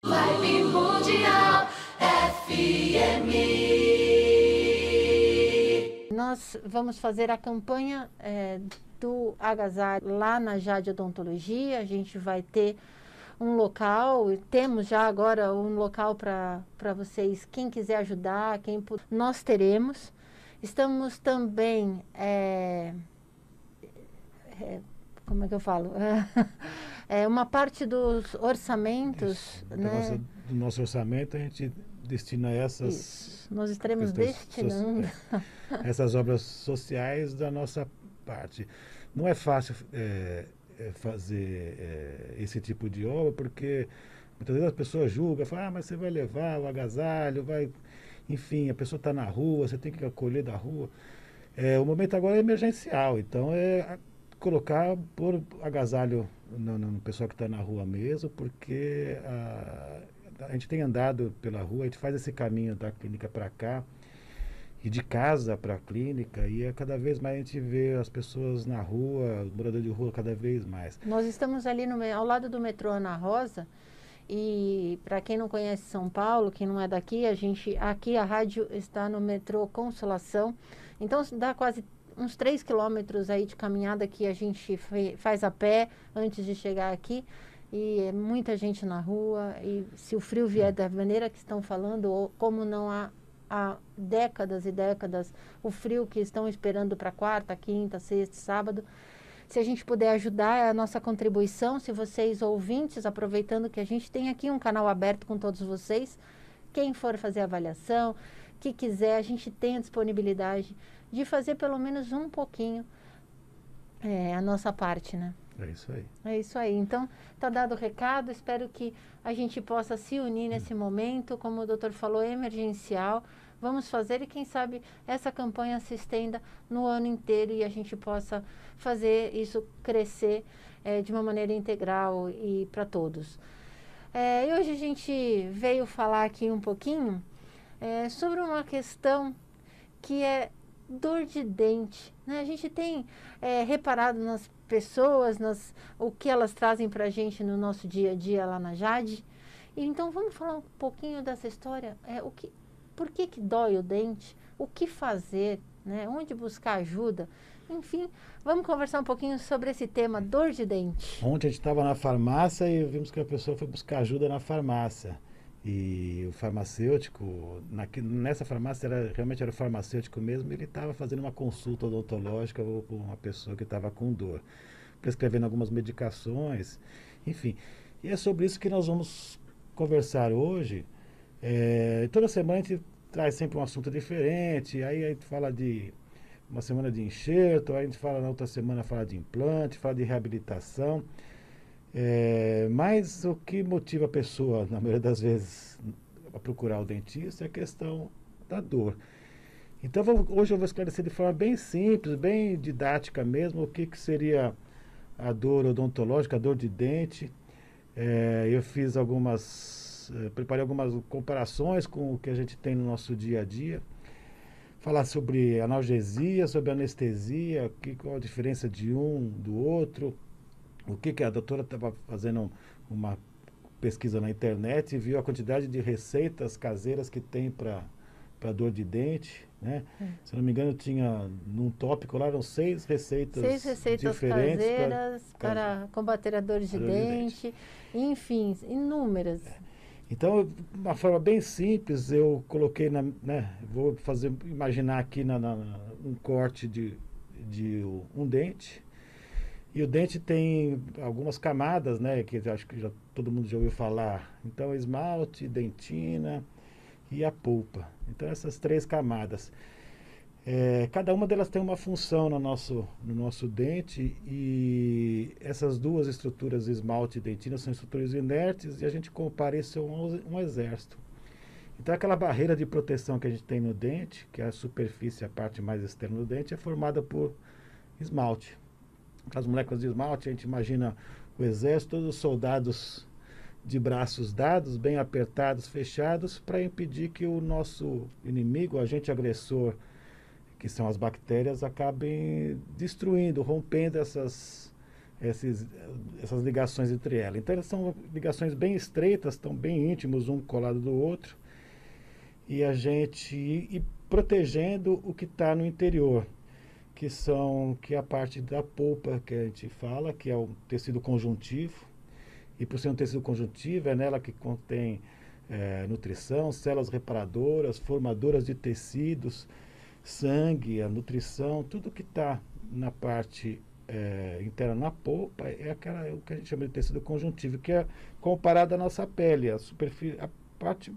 Vibe Mundial FM. Nós vamos fazer a campanha do agasalho lá na Jade Odontologia. A gente vai ter um local, temos já agora um local para vocês, quem quiser ajudar, nós teremos. Estamos também, como é que eu falo? Uma parte dos orçamentos, né? Do nosso orçamento a gente destina essas... Isso. Nós estaremos destinando essas obras sociais da nossa parte. Não é fácil fazer esse tipo de obra, porque muitas vezes as pessoas julgam, falam, mas você vai levar o agasalho, vai... Enfim, a pessoa está na rua, você tem que acolher da rua. O momento agora é emergencial, então pôr agasalho no pessoal que está na rua mesmo, porque a gente tem andado pela rua, a gente faz esse caminho da clínica para cá, e de casa para a clínica, e cada vez mais a gente vê as pessoas na rua, os moradores de rua cada vez mais. Nós estamos ali ao lado do metrô Ana Rosa, e para quem não conhece São Paulo, quem não é daqui, aqui a rádio está no metrô Consolação, então dá quase uns 3 quilômetros aí de caminhada que a gente faz a pé antes de chegar aqui, e é muita gente na rua, e se o frio vier da maneira que estão falando, ou como não há décadas e décadas, o frio que estão esperando para quarta, quinta, sexta, sábado, se a gente puder ajudar, é a nossa contribuição. Se vocês ouvintes, aproveitando que a gente tem aqui um canal aberto com todos vocês, quem for fazer avaliação, que quiser, a gente tem a disponibilidade de fazer pelo menos um pouquinho a nossa parte, né? É isso aí. É isso aí. Então, está dado o recado, espero que a gente possa se unir nesse momento, como o doutor falou, emergencial. Vamos fazer e quem sabe essa campanha se estenda no ano inteiro e a gente possa fazer isso crescer de uma maneira integral e para todos. E hoje a gente veio falar aqui um pouquinho sobre uma questão que é dor de dente, né? A gente tem reparado nas pessoas, o que elas trazem para a gente no nosso dia a dia lá na Jade. Então vamos falar um pouquinho dessa história, por que dói o dente, o que fazer, né? Onde buscar ajuda, enfim, vamos conversar um pouquinho sobre esse tema, dor de dente. Ontem a gente estava na farmácia e vimos que a pessoa foi buscar ajuda na farmácia. E o farmacêutico, nessa farmácia realmente era o farmacêutico mesmo, ele estava fazendo uma consulta odontológica com uma pessoa que estava com dor, prescrevendo algumas medicações, enfim. E é sobre isso que nós vamos conversar hoje. Toda semana a gente traz sempre um assunto diferente, aí a gente fala de uma semana de enxerto, aí a gente fala na outra semana fala de implante, fala de reabilitação. Mas o que motiva a pessoa, na maioria das vezes, a procurar o dentista é a questão da dor. Então, hoje eu vou esclarecer de forma bem simples, bem didática mesmo, o que seria a dor odontológica, a dor de dente. Eu preparei algumas comparações com o que a gente tem no nosso dia a dia. Falar sobre analgesia, sobre anestesia, qual a diferença de um do outro. O que a doutora estava fazendo uma pesquisa na internet e viu a quantidade de receitas caseiras que tem para dor de dente, né? Se não me engano, tinha num tópico lá, eram 6 receitas diferentes caseiras para combater a dor de dente, enfim, inúmeras. Então, de uma forma bem simples, eu coloquei, vou imaginar aqui um corte de um dente. E o dente tem algumas camadas, né, que acho que todo mundo já ouviu falar. Então, esmalte, dentina e a polpa. Então, essas 3 camadas. Cada uma delas tem uma função no nosso dente, e essas 2 estruturas, esmalte e dentina, são estruturas inertes, e a gente compara isso a um exército. Então, aquela barreira de proteção que a gente tem no dente, que é a superfície, a parte mais externa do dente, é formada por esmalte. Aquelas moléculas de esmalte, a gente imagina o exército, todos os soldados de braços dados, bem apertados, fechados, para impedir que o nosso inimigo, o agente agressor, que são as bactérias, acabem destruindo, rompendo essas ligações entre elas. Então, elas são ligações bem estreitas, estão bem íntimos, um colado do outro, e a gente ir protegendo o que está no interior, que é a parte da polpa que a gente fala, que é o tecido conjuntivo, e por ser um tecido conjuntivo, é nela que contém nutrição, células reparadoras, formadoras de tecidos, sangue, a nutrição, tudo que está na parte interna na polpa é o que a gente chama de tecido conjuntivo, que é comparado à nossa pele, a superfície, a parte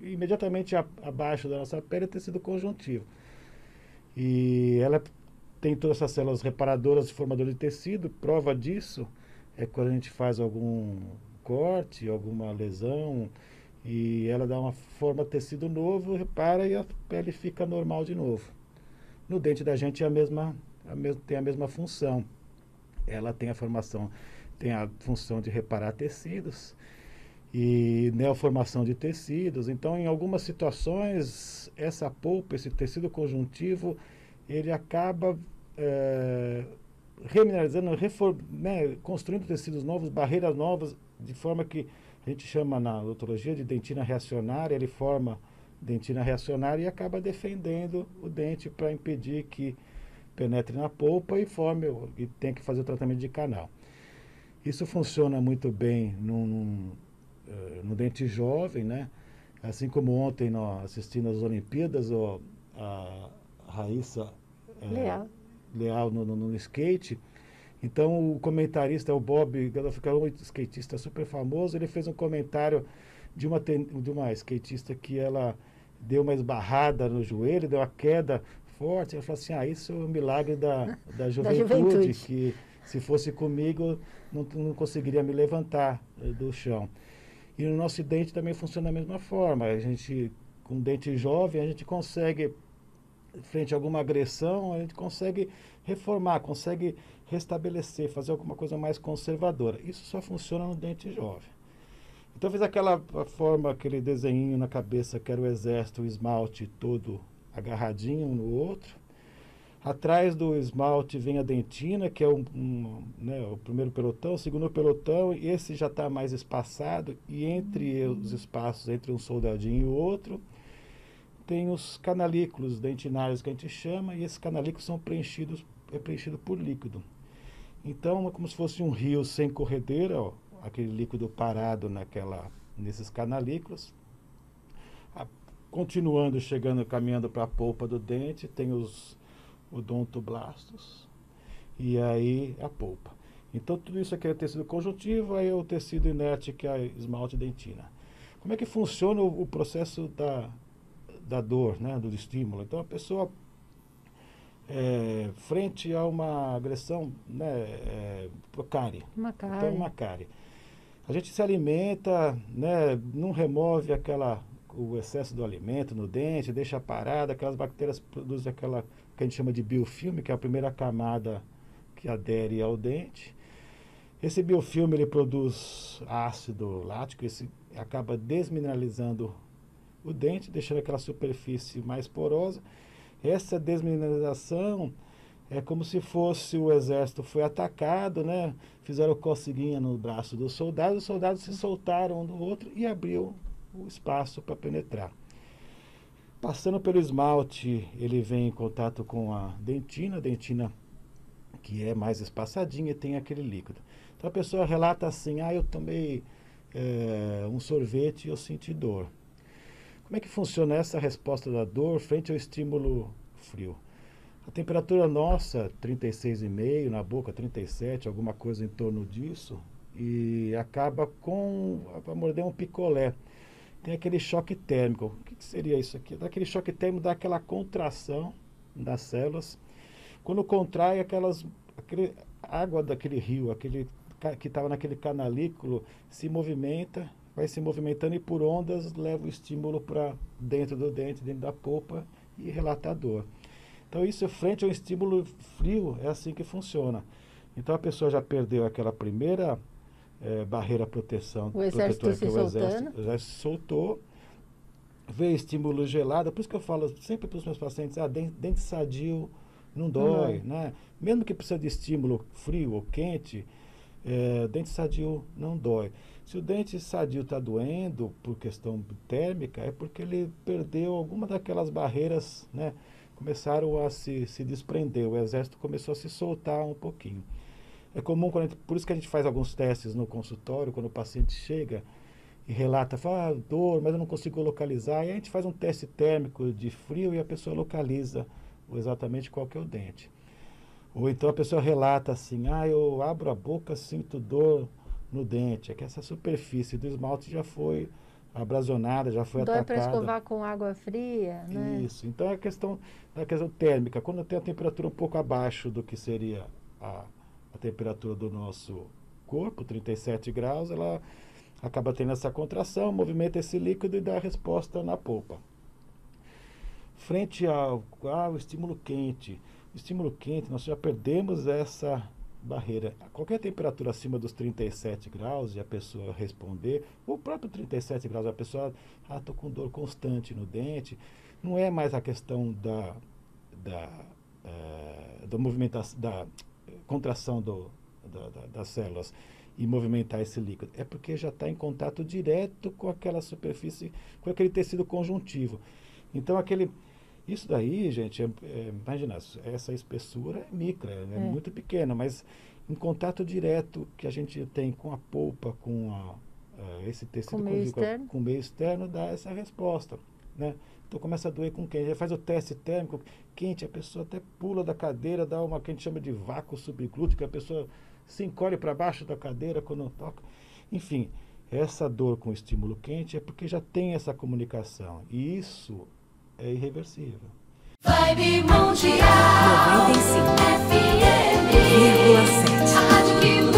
imediatamente abaixo da nossa pele é tecido conjuntivo. E ela tem todas essas células reparadoras e formadoras de tecido. Prova disso é quando a gente faz algum corte, alguma lesão, e ela dá uma forma tecido novo, repara, e a pele fica normal de novo. No dente da gente tem a mesma função. Ela tem a função de reparar tecidos e neoformação de tecidos. Então, em algumas situações, essa polpa, esse tecido conjuntivo, ele acaba remineralizando, construindo tecidos novos, barreiras novas, de forma que a gente chama na odontologia de dentina reacionária. Ele forma dentina reacionária e acaba defendendo o dente para impedir que penetre na polpa e tem que fazer o tratamento de canal. Isso funciona muito bem no dente jovem, né? Assim como ontem nós assistimos às Olimpíadas, a Raíssa Leal no skate. Então o comentarista, o Bob, que é um skatista super famoso, ele fez um comentário de uma skatista que ela deu uma esbarrada no joelho, deu uma queda forte. Ela falou assim, isso é um milagre da juventude, que se fosse comigo não conseguiria me levantar do chão. E no nosso dente também funciona da mesma forma. A gente, com dente jovem, a gente consegue, frente a alguma agressão, a gente consegue reformar, consegue restabelecer, fazer alguma coisa mais conservadora. Isso só funciona no dente jovem. Então fiz aquele desenhinho na cabeça, que era o exército, o esmalte todo agarradinho um no outro. Atrás do esmalte vem a dentina, que é o primeiro pelotão, o segundo pelotão, e esse já está mais espaçado, e entre os espaços, entre um soldadinho e o outro, tem os canalículos dentinários que a gente chama, e esses canalículos são preenchido por líquido. Então é como se fosse um rio sem corredeira, aquele líquido parado nesses canalículos. Continuando, caminhando para a polpa do dente, tem os odontoblastos, e aí a polpa. Então tudo isso aqui é tecido conjuntivo, aí é o tecido inerte, que é a esmalte dentina. Como é que funciona o processo da dor, né, do estímulo? Então a pessoa, frente a uma agressão, cárie. Então uma cárie. A gente se alimenta, não remove o excesso do alimento no dente, deixa parado, aquelas bactérias produzem aquela que a gente chama de biofilme, que é a primeira camada que adere ao dente. Esse biofilme ele produz ácido lático, esse acaba desmineralizando o dente, deixando aquela superfície mais porosa. Essa desmineralização é como se fosse o exército foi atacado, fizeram coceguinha no braço dos soldados, os soldados se soltaram um do outro e abriu o espaço para penetrar. Passando pelo esmalte, ele vem em contato com a dentina que é mais espaçadinha e tem aquele líquido. Então a pessoa relata assim, eu tomei um sorvete e eu senti dor. Como é que funciona essa resposta da dor frente ao estímulo frio? A temperatura nossa, 36,5, na boca 37, alguma coisa em torno disso, e acaba vai morder um picolé. Tem aquele choque térmico. O que seria isso aqui? Aquele choque térmico dá aquela contração das células. Quando contrai, a água daquele rio, que estava naquele canalículo, se movimenta, vai se movimentando e por ondas leva o estímulo para dentro do dente, dentro da polpa, e relata a dor. Então isso frente ao estímulo frio é assim que funciona. Então a pessoa já perdeu aquela primeira barreira protetora, o exército se soltando. O exército soltou, veio estímulo gelado. Por isso que eu falo sempre para os meus pacientes, dente sadio não dói, né? Mesmo que precisa de estímulo frio ou quente, Dente sadio não dói. Se o dente sadio está doendo por questão térmica, é porque ele perdeu alguma daquelas barreiras, né? Começaram a se desprender, o exército começou a se soltar um pouquinho. É comum, por isso que a gente faz alguns testes no consultório, quando o paciente chega e relata, fala, dor, mas eu não consigo localizar, e a gente faz um teste térmico de frio e a pessoa localiza exatamente qual que é o dente. Ou então a pessoa relata assim, eu abro a boca, sinto dor no dente. É que essa superfície do esmalte já foi abrasionada, já foi Dói atacada. para escovar com água fria, né? Isso. Então é questão térmica. Quando tem a temperatura um pouco abaixo do que seria a temperatura do nosso corpo, 37 graus, ela acaba tendo essa contração, movimenta esse líquido e dá a resposta na polpa. Frente ao estímulo quente. O estímulo quente, nós já perdemos essa barreira. Qualquer temperatura acima dos 37 graus e a pessoa responder, o próprio 37 graus, a pessoa, estou com dor constante no dente, não é mais a questão da movimentação, da contração das células e movimentar esse líquido. É porque já está em contato direto com aquela superfície, com aquele tecido conjuntivo. Então, isso daí, gente, imagina, essa espessura é micra, é muito pequena, mas em contato direto que a gente tem com a polpa, com esse tecido com o meio externo, dá essa resposta, né? Então começa a doer com quente. Já faz o teste térmico quente, a pessoa até pula da cadeira, dá uma que a gente chama de vácuo subglúteo, que a pessoa se encolhe para baixo da cadeira quando toca. Enfim, essa dor com estímulo quente é porque já tem essa comunicação. E isso é irreversível. Vibe Mundial 95,7. FM. A rádio que